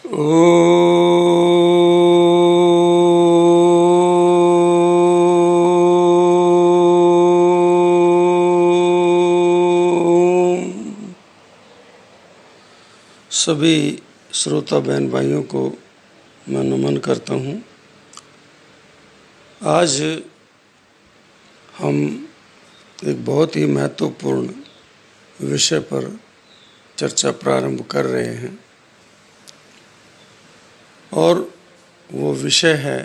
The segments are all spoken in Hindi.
सभी श्रोता बहन भाइयों को मैं नमन करता हूँ। आज हम एक बहुत ही महत्वपूर्ण विषय पर चर्चा प्रारंभ कर रहे हैं और वो विषय है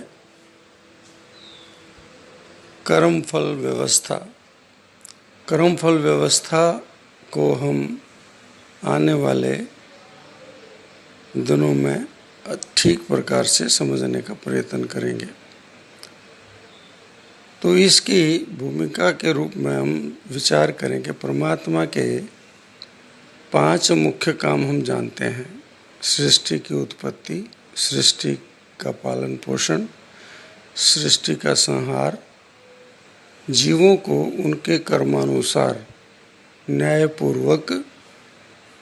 कर्मफल व्यवस्था। कर्मफल व्यवस्था को हम आने वाले दिनों में ठीक प्रकार से समझने का प्रयत्न करेंगे। तो इसकी भूमिका के रूप में हम विचार करेंगे। परमात्मा के 5 मुख्य काम हम जानते हैं: सृष्टि की उत्पत्ति, सृष्टि का पालन पोषण, सृष्टि का संहार, जीवों को उनके कर्मानुसार न्यायपूर्वक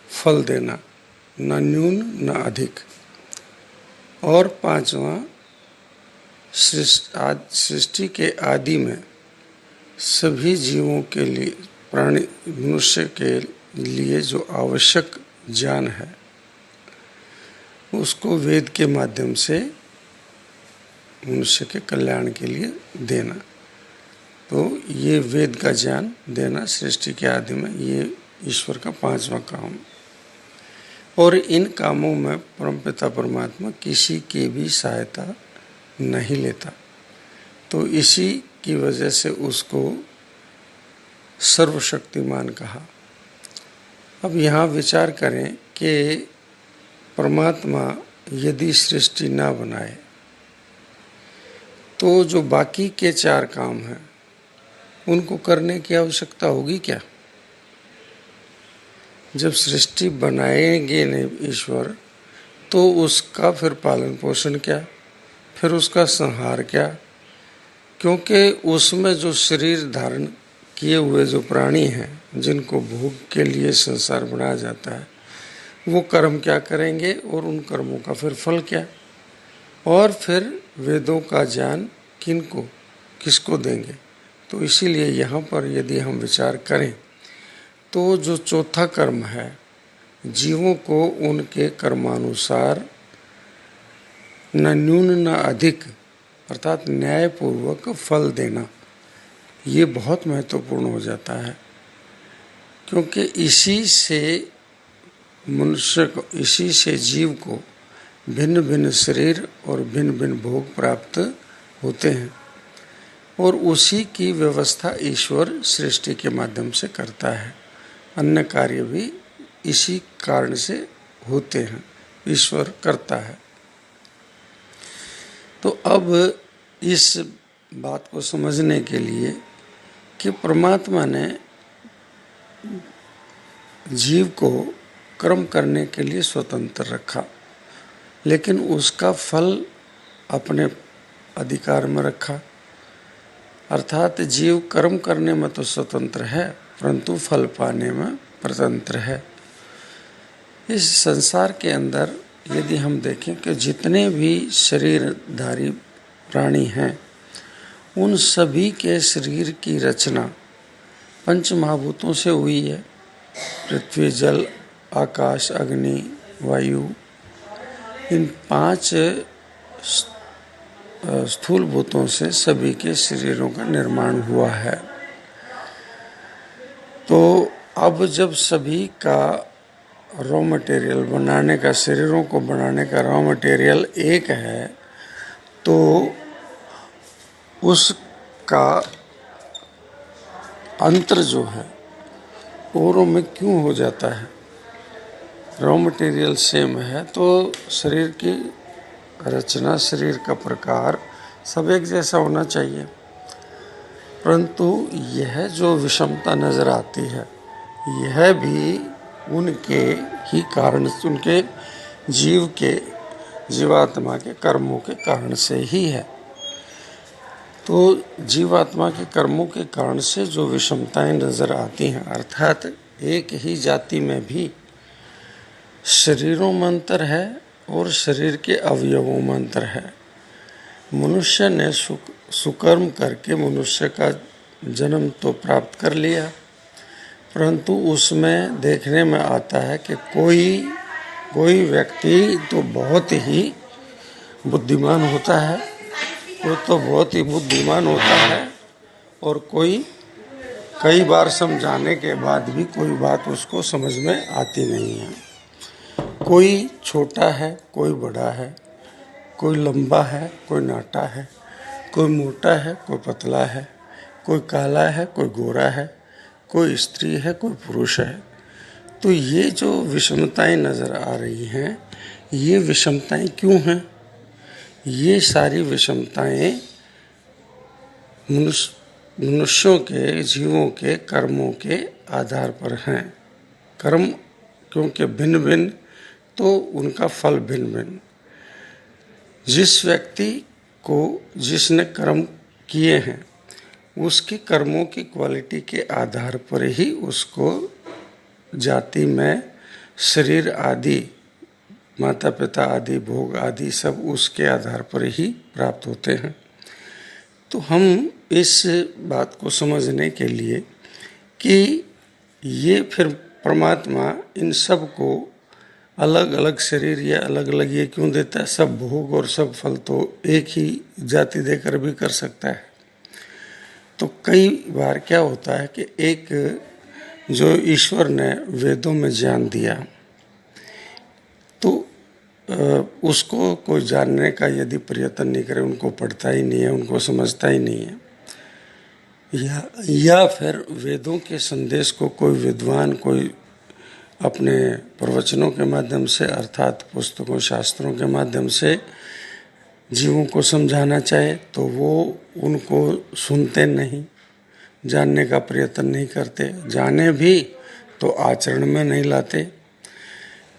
फल देना, न न्यून न अधिक, और 5वां सृष्टि के आदि में सभी जीवों के लिए, प्राणी मनुष्य के लिए जो आवश्यक ज्ञान है उसको वेद के माध्यम से मनुष्य के कल्याण के लिए देना। तो ये वेद का ज्ञान देना सृष्टि के आदि में, ये ईश्वर का 5वां काम। और इन कामों में परमपिता परमात्मा किसी की भी सहायता नहीं लेता, तो इसी की वजह से उसको सर्वशक्तिमान कहा। अब यहाँ विचार करें कि परमात्मा यदि सृष्टि ना बनाए तो जो बाकी के 4 काम हैं उनको करने की आवश्यकता होगी क्या? जब सृष्टि बनाएंगे नहीं ईश्वर, तो उसका फिर पालन पोषण क्या, फिर उसका संहार क्या? क्योंकि उसमें जो शरीर धारण किए हुए जो प्राणी हैं, जिनको भोग के लिए संसार बनाया जाता है, वो कर्म क्या करेंगे और उन कर्मों का फिर फल क्या? और फिर वेदों का ज्ञान किसको देंगे? तो इसीलिए यहाँ पर यदि हम विचार करें तो जो चौथा कर्म है, जीवों को उनके कर्मानुसार न न्यून न अधिक, अर्थात न्यायपूर्वक फल देना, ये बहुत महत्वपूर्ण हो जाता है। क्योंकि इसी से मनुष्य को, इसी से जीव को भिन्न भिन्न शरीर और भिन्न भिन्न भोग प्राप्त होते हैं, और उसी की व्यवस्था ईश्वर सृष्टि के माध्यम से करता है। अन्य कार्य भी इसी कारण से होते हैं, ईश्वर करता है। तो अब इस बात को समझने के लिए कि परमात्मा ने जीव को कर्म करने के लिए स्वतंत्र रखा, लेकिन उसका फल अपने अधिकार में रखा। अर्थात जीव कर्म करने में तो स्वतंत्र है, परंतु फल पाने में परतंत्र है। इस संसार के अंदर यदि हम देखें कि जितने भी शरीरधारी प्राणी हैं, उन सभी के शरीर की रचना 5 महाभूतों से हुई है। पृथ्वी, जल, आकाश, अग्नि, वायु, इन 5 स्थूल भूतों से सभी के शरीरों का निर्माण हुआ है। तो अब जब सभी का रॉ मटेरियल बनाने का, शरीरों को बनाने का रॉ मटेरियल एक है, तो उसका अंतर जो है औरों में क्यों हो जाता है? रॉ मटेरियल सेम है तो शरीर की रचना, शरीर का प्रकार सब एक जैसा होना चाहिए, परंतु यह जो विषमता नज़र आती है, यह भी उनके ही कारण, उनके जीवात्मा के कर्मों के कारण से ही है। तो जीवात्मा के कर्मों के कारण से जो विषमताएं नज़र आती हैं, अर्थात एक ही जाति में भी शरीरों में अंतर है और शरीर के अवयवों में अंतर है। मनुष्य ने सुकर्म करके मनुष्य का जन्म तो प्राप्त कर लिया, परंतु उसमें देखने में आता है कि कोई व्यक्ति तो बहुत ही बुद्धिमान होता है, वो तो बहुत ही बुद्धिमान होता है, और कोई कई बार समझाने के बाद भी कोई बात उसको समझ में आती नहीं है। कोई छोटा है, कोई बड़ा है, कोई लंबा है, कोई नाटा है, कोई मोटा है, कोई पतला है, कोई काला है, कोई गोरा है, कोई स्त्री है, कोई पुरुष है। तो ये जो विषमताएं नज़र आ रही हैं, ये विषमताएं क्यों हैं? ये सारी विषमताएं मनुष्यों के, जीवों के कर्मों के आधार पर हैं। कर्म क्योंकि भिन्न भिन्न, तो उनका फल भिन्न भिन्न। जिस व्यक्ति को जिसने कर्म किए हैं, उसके कर्मों की क्वालिटी के आधार पर ही उसको जाति में शरीर आदि, माता पिता आदि, भोग आदि सब उसके आधार पर ही प्राप्त होते हैं। तो हम इस बात को समझने के लिए कि ये फिर परमात्मा इन सब को अलग अलग शरीर या अलग अलग ये क्यों देता है? सब भोग और सब फल तो एक ही जाति देकर भी कर सकता है। तो कई बार क्या होता है कि एक जो ईश्वर ने वेदों में ज्ञान दिया, तो उसको कोई जानने का यदि प्रयत्न नहीं करे, उनको पढ़ता ही नहीं है, उनको समझता ही नहीं है, या फिर वेदों के संदेश को कोई विद्वान कोई अपने प्रवचनों के माध्यम से, अर्थात पुस्तकों शास्त्रों के माध्यम से जीवों को समझाना चाहे, तो वो उनको सुनते नहीं, जानने का प्रयत्न नहीं करते, जाने भी तो आचरण में नहीं लाते।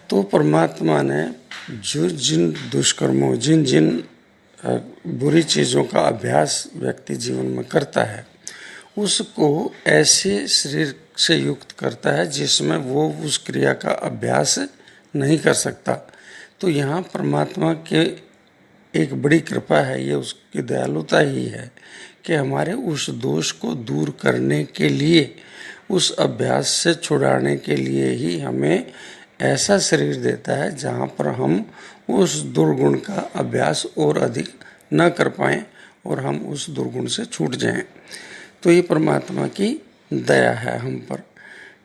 तो परमात्मा ने जो जिन दुष्कर्मों, जिन जिन बुरी चीज़ों का अभ्यास व्यक्ति जीवन में करता है, उसको ऐसे शरीर से युक्त करता है जिसमें वो उस क्रिया का अभ्यास नहीं कर सकता। तो यहाँ परमात्मा के एक बड़ी कृपा है, ये उसकी दयालुता ही है कि हमारे उस दोष को दूर करने के लिए, उस अभ्यास से छुड़ाने के लिए ही हमें ऐसा शरीर देता है जहाँ पर हम उस दुर्गुण का अभ्यास और अधिक न कर पाएँ और हम उस दुर्गुण से छूट जाएं। तो ये परमात्मा की दया है हम पर।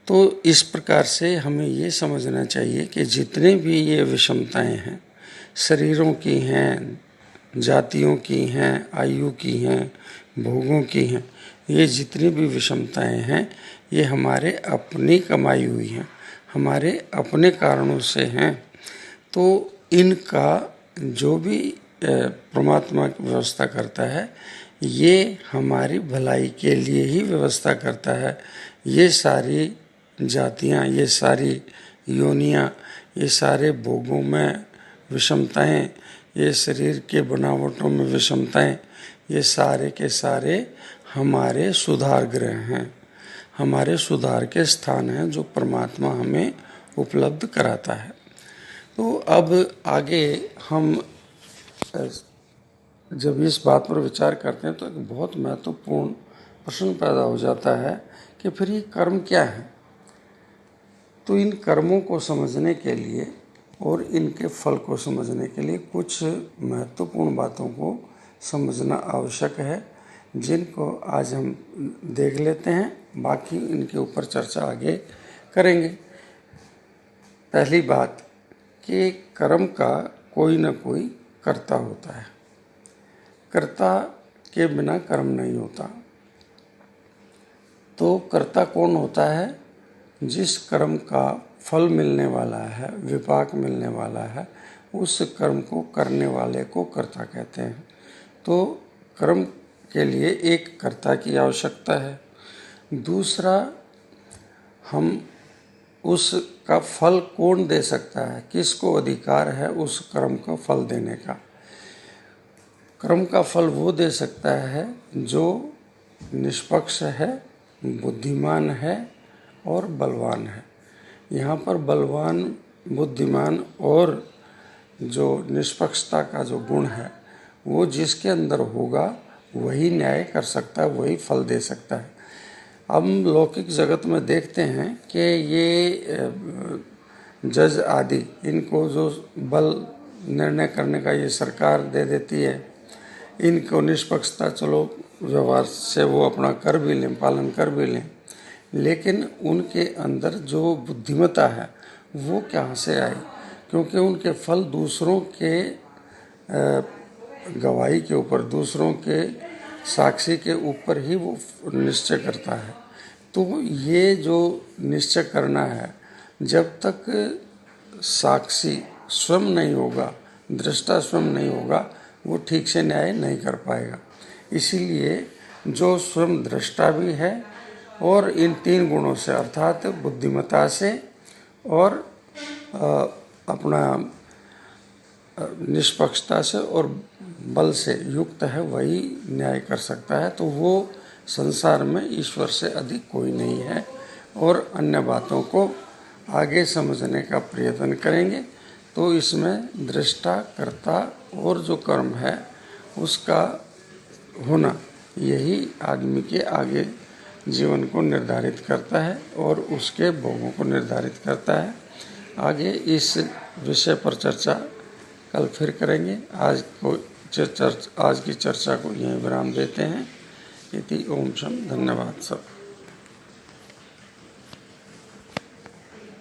तो इस प्रकार से हमें ये समझना चाहिए कि जितने भी ये विषमताएं हैं, शरीरों की हैं, जातियों की हैं, आयु की हैं, भोगों की हैं, ये जितनी भी विषमताएं हैं, ये हमारे अपनी कमाई हुई हैं, हमारे अपने कारणों से हैं। तो इनका जो भी परमात्मा व्यवस्था करता है, ये हमारी भलाई के लिए ही व्यवस्था करता है। ये सारी जातियाँ, ये सारी योनियाँ, ये सारे भोगों में विषमताएं, ये शरीर के बनावटों में विषमताएं, ये सारे के सारे हमारे सुधार गृह हैं, हमारे सुधार के स्थान हैं जो परमात्मा हमें उपलब्ध कराता है। तो अब आगे हम जब इस बात पर विचार करते हैं तो एक बहुत महत्वपूर्ण प्रश्न पैदा हो जाता है कि फिर ये कर्म क्या है। तो इन कर्मों को समझने के लिए और इनके फल को समझने के लिए कुछ महत्वपूर्ण बातों को समझना आवश्यक है, जिनको आज हम देख लेते हैं, बाकी इनके ऊपर चर्चा आगे करेंगे। पहली बात कि कर्म का कोई न कोई कर्ता होता है, कर्ता के बिना कर्म नहीं होता। तो कर्ता कौन होता है? जिस कर्म का फल मिलने वाला है, विपाक मिलने वाला है, उस कर्म को करने वाले को कर्ता कहते हैं। तो कर्म के लिए एक कर्ता की आवश्यकता है। दूसरा, हम उसका फल कौन दे सकता है, किसको अधिकार है उस कर्म का फल देने का? कर्म का फल वो दे सकता है जो निष्पक्ष है, बुद्धिमान है और बलवान है। यहाँ पर बलवान, बुद्धिमान और जो निष्पक्षता का जो गुण है वो जिसके अंदर होगा वही न्याय कर सकता है, वही फल दे सकता है। हम लौकिक जगत में देखते हैं कि ये जज आदि इनको जो बल निर्णय करने का ये सरकार दे देती है, इनको निष्पक्षता चलो व्यवहार से वो अपना कर भी लें, पालन कर भी लें, लेकिन उनके अंदर जो बुद्धिमत्ता है वो कहाँ से आई? क्योंकि उनके फल दूसरों के गवाही के ऊपर, दूसरों के साक्षी के ऊपर ही वो निश्चय करता है। तो ये जो निश्चय करना है, जब तक साक्षी स्वयं नहीं होगा, दृष्टा स्वयं नहीं होगा, वो ठीक से न्याय नहीं कर पाएगा। इसीलिए जो स्वयं दृष्टा भी है और इन 3 गुणों से अर्थात बुद्धिमत्ता से और अपना निष्पक्षता से और बल से युक्त है, वही न्याय कर सकता है। तो वो संसार में ईश्वर से अधिक कोई नहीं है। और अन्य बातों को आगे समझने का प्रयत्न करेंगे तो इसमें दृष्टा, कर्ता और जो कर्म है उसका होना, यही आदमी के आगे जीवन को निर्धारित करता है और उसके भोगों को निर्धारित करता है। आगे इस विषय पर चर्चा कल फिर करेंगे। आज की चर्चा को यहीं विराम देते हैं। इति ओम शम। धन्यवाद सब।